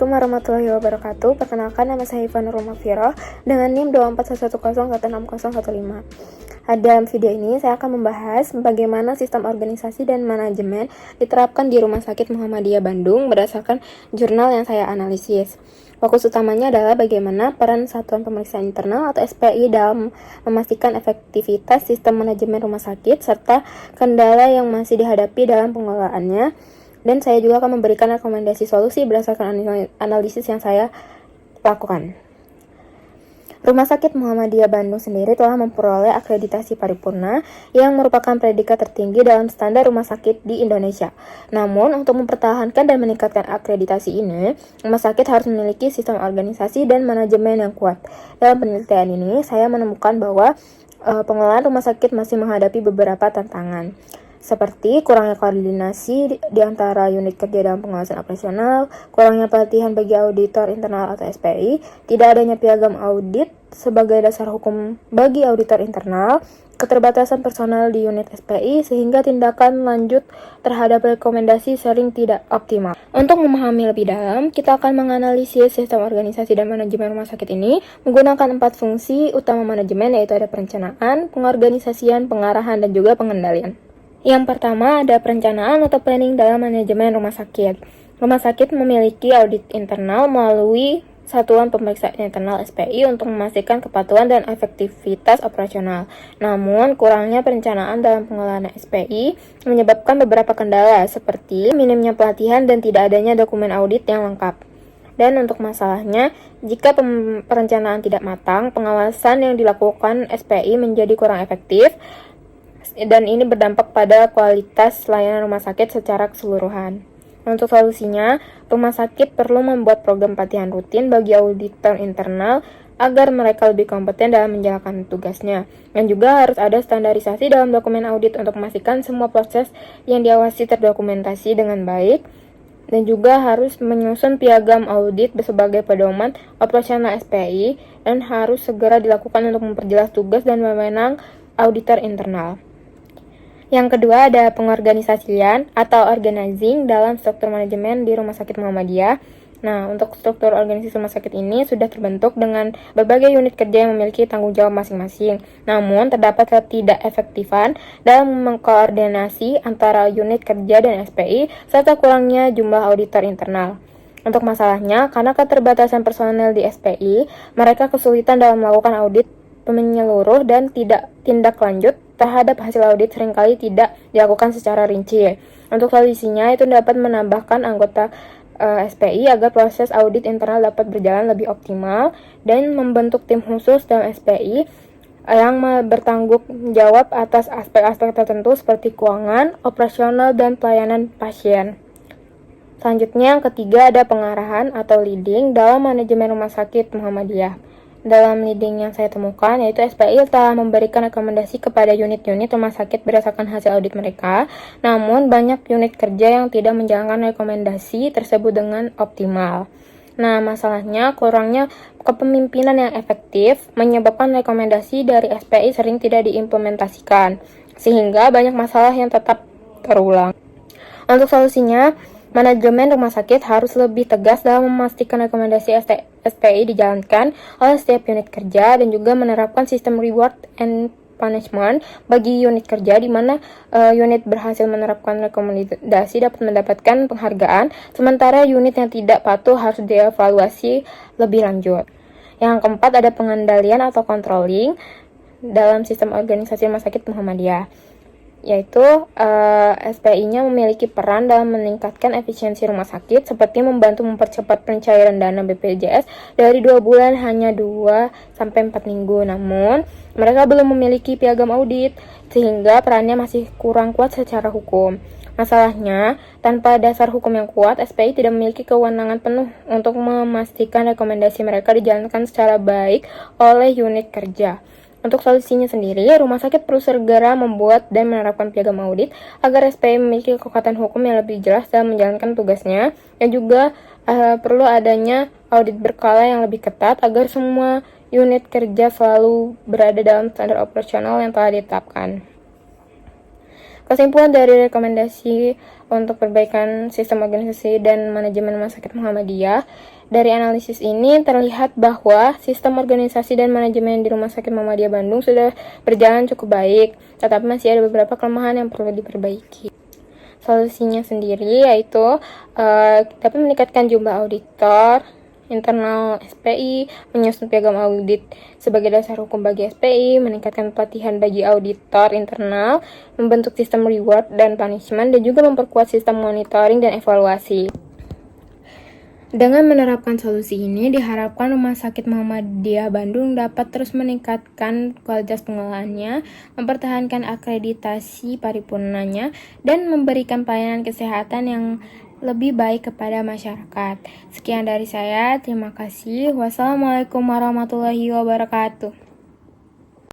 Assalamualaikum warahmatullahi wabarakatuh. Perkenalkan, nama saya Ivanur Mafiro dengan NIM 24110160015. Dalam video ini saya akan membahas bagaimana sistem organisasi dan manajemen diterapkan di Rumah Sakit Muhammadiyah Bandung berdasarkan jurnal yang saya analisis. Fokus utamanya adalah bagaimana peran Satuan Pemeriksaan Internal atau SPI dalam memastikan efektivitas sistem manajemen rumah sakit serta kendala yang masih dihadapi dalam pengelolaannya. Dan saya juga akan memberikan rekomendasi solusi berdasarkan analisis yang saya lakukan. Rumah Sakit Muhammadiyah Bandung sendiri telah memperoleh akreditasi paripurna yang merupakan predikat tertinggi dalam standar rumah sakit di Indonesia. Namun, untuk mempertahankan dan meningkatkan akreditasi ini, rumah sakit harus memiliki sistem organisasi dan manajemen yang kuat. Dalam penelitian ini, saya menemukan bahwa pengelolaan rumah sakit masih menghadapi beberapa tantangan, seperti kurangnya koordinasi di antara unit kerja dalam pengawasan operasional, kurangnya pelatihan bagi auditor internal atau SPI, tidak adanya piagam audit sebagai dasar hukum bagi auditor internal, keterbatasan personal di unit SPI, sehingga tindakan lanjut terhadap rekomendasi sering tidak optimal. Untuk memahami lebih dalam, kita akan menganalisis sistem organisasi dan manajemen rumah sakit ini menggunakan 4 fungsi utama manajemen, yaitu ada perencanaan, pengorganisasian, pengarahan, dan juga pengendalian. Yang pertama ada perencanaan atau planning dalam manajemen rumah sakit. Rumah sakit memiliki audit internal melalui Satuan Pemeriksaan Internal SPI untuk memastikan kepatuhan dan efektivitas operasional. Namun, kurangnya perencanaan dalam pengelolaan SPI menyebabkan beberapa kendala seperti minimnya pelatihan dan tidak adanya dokumen audit yang lengkap. Dan untuk masalahnya, jika perencanaan tidak matang, pengawasan yang dilakukan SPI menjadi kurang efektif, dan ini berdampak pada kualitas layanan rumah sakit secara keseluruhan. Untuk solusinya, rumah sakit perlu membuat program pelatihan rutin bagi auditor internal agar mereka lebih kompeten dalam menjalankan tugasnya. Dan juga harus ada standarisasi dalam dokumen audit untuk memastikan semua proses yang diawasi terdokumentasi dengan baik. Dan juga harus menyusun piagam audit sebagai pedoman operasional SPI dan harus segera dilakukan untuk memperjelas tugas dan wewenang auditor internal. Yang kedua ada pengorganisasian atau organizing dalam struktur manajemen di Rumah Sakit Muhammadiyah. Nah, untuk struktur organisasi rumah sakit ini sudah terbentuk dengan berbagai unit kerja yang memiliki tanggung jawab masing-masing. Namun, terdapat ketidakefektifan dalam mengkoordinasi antara unit kerja dan SPI serta kurangnya jumlah auditor internal. Untuk masalahnya, karena keterbatasan personel di SPI, mereka kesulitan dalam melakukan audit menyeluruh dan tindak lanjut terhadap hasil audit seringkali tidak dilakukan secara rinci. Untuk solusinya itu dapat menambahkan anggota SPI agar proses audit internal dapat berjalan lebih optimal dan membentuk tim khusus dalam SPI yang bertanggung jawab atas aspek-aspek tertentu seperti keuangan, operasional, dan pelayanan pasien. Selanjutnya yang ketiga ada pengarahan atau leading dalam manajemen rumah sakit Muhammadiyah. Dalam leading yang saya temukan, yaitu SPI telah memberikan rekomendasi kepada unit-unit rumah sakit berdasarkan hasil audit mereka, namun banyak unit kerja yang tidak menjalankan rekomendasi tersebut dengan optimal. Nah, masalahnya kurangnya kepemimpinan yang efektif menyebabkan rekomendasi dari SPI sering tidak diimplementasikan, sehingga banyak masalah yang tetap terulang. Untuk solusinya, manajemen rumah sakit harus lebih tegas dalam memastikan rekomendasi SPI dijalankan oleh setiap unit kerja dan juga menerapkan sistem reward and punishment bagi unit kerja di mana unit berhasil menerapkan rekomendasi dapat mendapatkan penghargaan, sementara unit yang tidak patuh harus dievaluasi lebih lanjut. Yang keempat ada pengendalian atau controlling dalam sistem organisasi rumah sakit Muhammadiyah, yaitu SPI-nya memiliki peran dalam meningkatkan efisiensi rumah sakit seperti membantu mempercepat pencairan dana BPJS dari 2 bulan hanya 2-4 minggu. Namun, mereka belum memiliki piagam audit sehingga perannya masih kurang kuat secara hukum. Masalahnya, tanpa dasar hukum yang kuat, SPI tidak memiliki kewenangan penuh untuk memastikan rekomendasi mereka dijalankan secara baik oleh unit kerja. Untuk solusinya sendiri, rumah sakit perlu segera membuat dan menerapkan piagam audit agar SPI memiliki kekuatan hukum yang lebih jelas dalam menjalankan tugasnya, dan juga perlu adanya audit berkala yang lebih ketat agar semua unit kerja selalu berada dalam standar operasional yang telah ditetapkan. Kesimpulan dari rekomendasi untuk perbaikan sistem organisasi dan manajemen Rumah Sakit Muhammadiyah, dari analisis ini terlihat bahwa sistem organisasi dan manajemen di Rumah Sakit Muhammadiyah Bandung sudah berjalan cukup baik, tetapi masih ada beberapa kelemahan yang perlu diperbaiki. Solusinya sendiri yaitu dapat meningkatkan jumlah auditor internal SPI, menyusun piagam audit sebagai dasar hukum bagi SPI, meningkatkan pelatihan bagi auditor internal, membentuk sistem reward dan punishment, dan juga memperkuat sistem monitoring dan evaluasi. Dengan menerapkan solusi ini, diharapkan Rumah Sakit Muhammadiyah Bandung dapat terus meningkatkan kualitas pengelolaannya, mempertahankan akreditasi paripurnanya, dan memberikan pelayanan kesehatan yang lebih baik kepada masyarakat. Sekian dari saya, terima kasih. Wassalamualaikum warahmatullahi wabarakatuh.